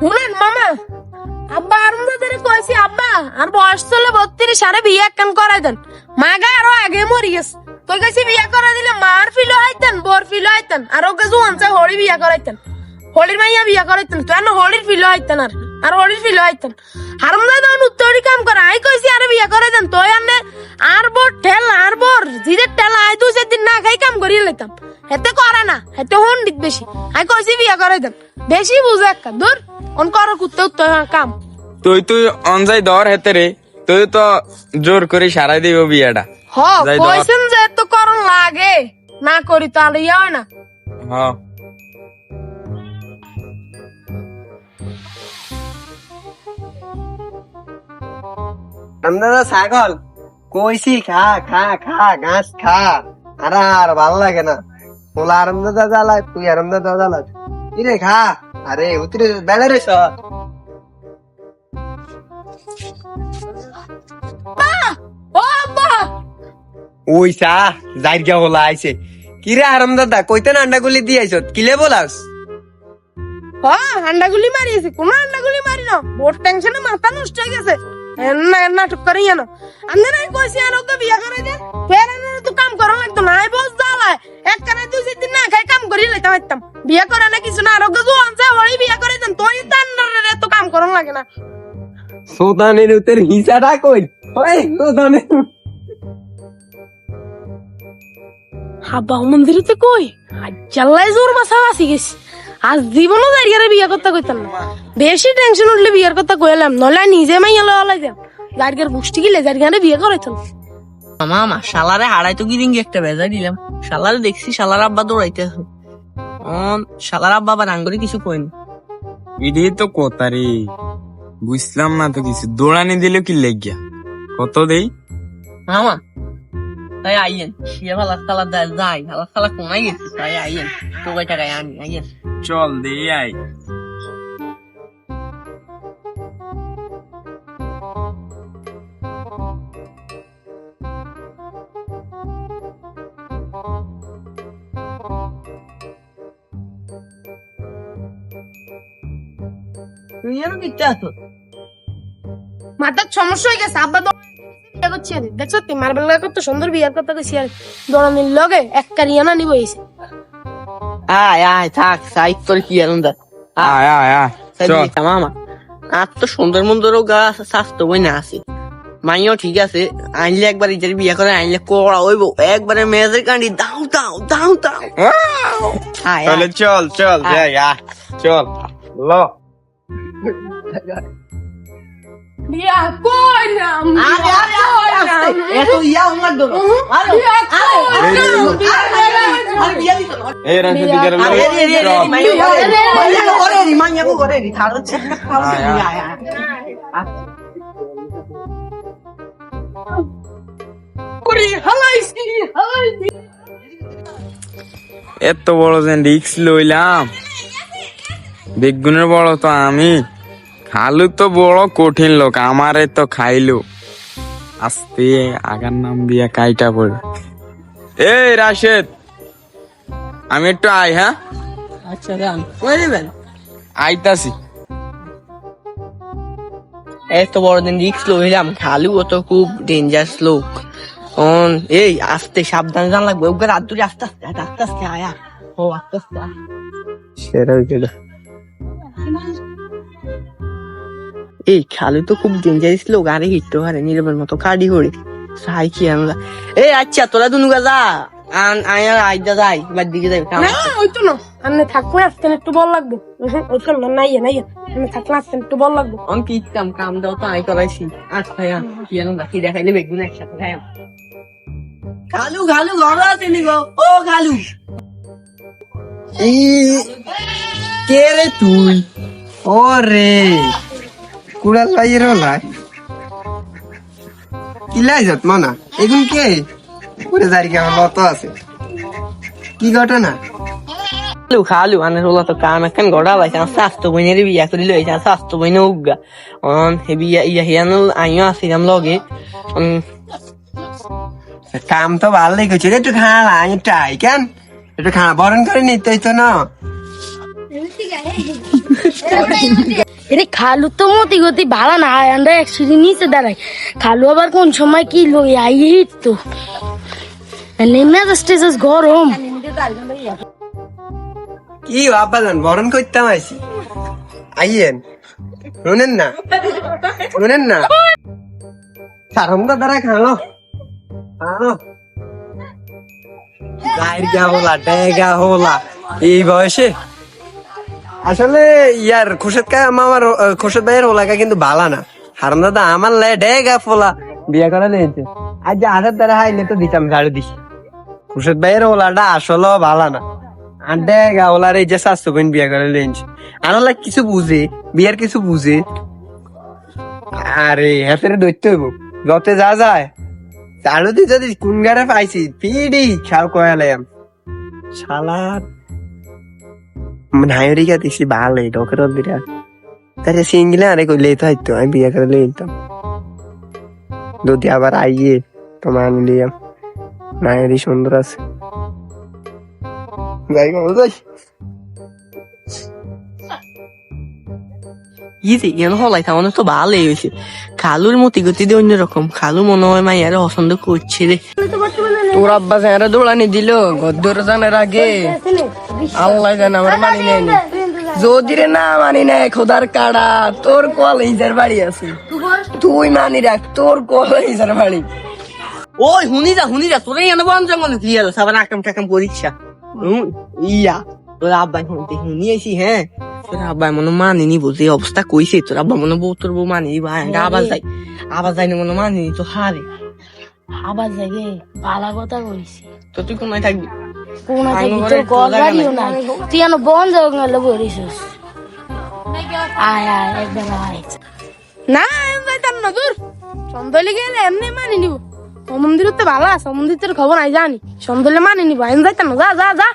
শুনেন মামা, আব্বা আরমদাদের কইছি আব্বা আর বয়স চলে 32 সারে বিয়ে একখান করাই দেন। মাগা আরো আগে মরি গেছে, তোর কাছে বিয়ে করে দিলে মার ফিল হইতেন, বোর ফিল হইতেন, আর ওকে জুয়ান চাই হলি বিয়ে করাইতেন, হলির মাইয়া বিয়ে করাইতেন, তো না হলির ফিল হইতেন আর হলির ফিল হইতেন। হারমদাদ উত্তরি কাম করে আই কইছি আরে বিয়ে করাই দেন, তো আর বোর ঠেল আর বোর জিদের ঠেল আই 2-4 দিন না খাই কাম করিয়ে লইতাম। হেতে করে না, হেতে হন্ডিত বেশি। আই কইছি বিয়ে করাই দেন, বেশি বুঝে একটা দূর অন করো কুত্তে উত্তর কাম। তুই অনজাই দর হেতে রে, তুই তো জোর করে সারাই দিব বিয়েটা। হ কইছেন যে তো করন লাগে, না করি তো আর ইয়া হয় না। হ্যাঁ আমরা ছাগল কইছি খা খা খা ঘাস খা, আর ভালো লাগে না। ওলা আরামদাদা জ্বালায়, তুই আরামদাদা জ্বালায়, কিরে খা। আরে উতরে বেলা রে সব ও আব্বা ওই চা জায়গা হলা আইছে। কিরে আরামদাদা কইতে না আন্ডা গুলি দিয়ে আইছত, কিলে বলাস? হান্ডাগুলি মারিয়েছি, কোন হান্ডাগুলি মারি না, বোর টেনশনে মাথা নষ্ট হয়ে গেছে। নাটক করে জানো আমি নাই কইছি আর ওকে বিয়ে করে দে, ফের তো কাম করা লাগতো না। আই বস জ্বালায় এক কানে 2-4 দিন না খাই কাম করি লইতে পারতাম। বিয়ে করে না কিছু না, আর ওকে জোয়ান চাই হলি বিয়ে করে দেন, তোই তান্ডরে তো কাম করন লাগে না। সুলতানের উতের হিসাটা কই? ওই সুলতানের হাবা মন্দিরেতে কই আজ্জাল্লাই জোর মাথা বাসি গেছি। আজ জীবনও জায়গারে বিয়ে করতে কইতাম না, বেশি টেনশন উঠলে বিয়ের কথা কইলাম, নলে নিজে মাইয়া লওয়ালাই যাম। জায়গার গোষ্ঠী গিলে জায়গারে বিয়ে করাইতাম। মামা শালারে হারাই তো গিরিঙ্গি একটা বেজায় দিলাম। শালারে দেখছি শালার আব্বা দৌড়াইতে আছে, শালার আব্বা আবার আঙ্গুরি কিছু কইনি। এটাই তো কথা রে, বুঝলাম না তো কিছু। দৌড়ানি দিল কি লেগিয়া কত দেই মামা তাই আইয়েন শিয়া ভালা খালা যাই, ভালা খালা কমাই গেছে, তাই আইয়েন তো কয় টাকায় আনি আইয়েন। চল দে আই। তুই যেন কিনতে আসো। মাথার সমস্যা হয়ে গেছে, আব্বা বিয়ে করছি আর দেখছো তুই মার্বেল কত সুন্দর বিয়ের কথা কইছি আর দৌড়ানির লগে এক কারিয়ানা নিব এসে। আয় আয় থাক সাইড তোর কি আনন্দ। আয় আয় আয় চল। মামা আর তো সুন্দর মন্দরও গাছ স্বাস্থ্য বই না আছে, মাইও ঠিক আছে। আইনলে একবার ইজার বিয়ে করে আইনলে কড়া হইব একবারে মেয়েদের কান্ডি দাও দাও দাও দাও। তাহলে চল চল যাই আয় চল ল। বিয়া কইলাম আরে আরে আরে এত ইয়া আমার দোনো। আরে আরে বিয়া দিত না। এই রান দিকে রে আরে রে রে রে মাইয়া করে রে মাইয়া করে রে থারো চেক খাও আয় আয়। করে হালাইছি হালাইছি। এত বড় যে রিক্স লইলাম, বেগুনের বড় তো আমি, খালু তো বড় কঠিন লোক, আমারে তো খাইলো। আস্তে আগার নাম দিয়া কাইটা পড়ে। এই রাশেদ আমি একটু আই। হ্যাঁ আচ্ছা রান কই দিবেন? আইতাছি। এত বড় দিন রিক্স লইলাম, খালু ও তো খুব ডেঞ্জারাস লোক। এই আস্তে সাবধানে জান লাগবে, ওকে রাত ধরে আস্তে আস্তে আস্তে আস্তে আয়া। ও আস্তে আস্তে সেরা কেডা? এই খালু তো খুব ডেঞ্জারাস লোক, আরে হিটতে পারে নীরবের মতো কাডি করে সাই কি আমরা। এই আচ্ছা তোরা দুনুগা যা, আয়ার আইদা যাই বাদ দিকে যাই। না ওই তো না, আমি থাকলে আসতেন একটু বল লাগবে। ওই তো না নাই নাই, আমি থাকলে আসতেন একটু বল লাগবে। অন কি কাম দাও তো আই করাইছি। আচ্ছা কি জানো কি দেখাইলে বেগুন একসাথে খাই। খালু খালু ঘর আছে নি গো? ও খালু কে রে তুই? ও রে কুড়াল লাইয়ের লাই কি লাইজত মানা এখন কে পুরে জায়গা লত আছে, কি ঘটনা? খালু খালু আনে রোলা তো কাম এখন গড়া লাইছে। স্বাস্থ্য বইনের বিয়া করি লইছে, স্বাস্থ্য বইনে উগা হে বিয়া ইয়া হিয়ানো আইও আসিলাম লগে। কাম তো ভালোই করছে রে, একটু খানা একটু আই কেন একটু খানা বরণ করে নিতে তো না। এরে খালু তো মতি গতি ভালো না আমরা এক সিঁড়ি নিচে দাঁড়াই খালু আবার কোন সময় কি লই আই তো নেমে স্টেজাস গরম কি আব্বাজান বরণ করতাম আইছি আইয়েন শুনেন না সারমদা দ্বারা খালো খালো গাইরগা হোলা ডেগা হোলা এই বয়সে আসলে ইয়ার খুরশেদ ভাইয়ের হোলাকা কিন্তু ভালা না হারাম দাদা আমার লে ডেগা ফোলা বিয়ে করে নিয়েছে আজ যে আধার দ্বারা হাইলে তো দিতাম ঝাড়ু দিস খুরশেদ ভাইয়ের হোলাটা আসলে ভালা না আর ডেগা হোলার এই যে স্বাস্থ্য বোন বিয়ে করে নিয়েছে আনলা কিছু বুঝে বিয়ার কিছু বুঝে আরে হ্যাঁ দৈত্য হইব যতে যা যায় ঝাড়ু দি যদি কোন গাড়ে পাইছি পিডি খাও কয়ালাম শালার নায়রিকা দিছি ভালো ডকের দিরা তারে সিঙ্গলে আরে কইলে তো হইতো আমি বিয়ে করে লইতাম যদি আবার আইয়ে তোমার আনলিয়াম নায়রি সুন্দর আছে যাই গো যাই ইজি এন হলাই তাহলে তো ভালোই হয়েছে খালুর মতি গতি দিয়ে অন্যরকম খালু মনে হয় মাইয়ার পছন্দ করছে রে তোর আব্বা যারা দৌড়ানি দিল গদ্দর জানার আগে আল্লাহ জানে আমার মানি নেয়নি যদি রে না মানি নেয় খোদার কাড়া তোর কলেজের বাড়ি আছে তুই মানি রাখ তোর কলেজের বাড়ি ওই হুনি যা তোরা এনে বন জঙ্গল কি হলো সবার আকাম টাকাম পরীক্ষা ইয়া তোর আব্বা হুনি আইসি হ্যাঁ তোর আব্বা মনে মানিনি বলতে অবস্থা কইছে তোর আব্বা মনে বউ তোর বউ মানিনি ভাই আবার যাই না মনে মানিনি তো হারে আবার জাগে পালা কথা কইছি তো তুই কোনায় থাকবি কোন তোর কল গাড়িও নাই তুই এনে বন জঙ্গল বরিছিস আয় একবার আয় না আমি যাইতাম না দূর সন্ধ্যে গেলে এমনি মানি নিব মন্দির তো ভালো আছে মন্দিরের খবর নাই জানি সন্ধ্যে মানি নিব আমি যাইতাম না যা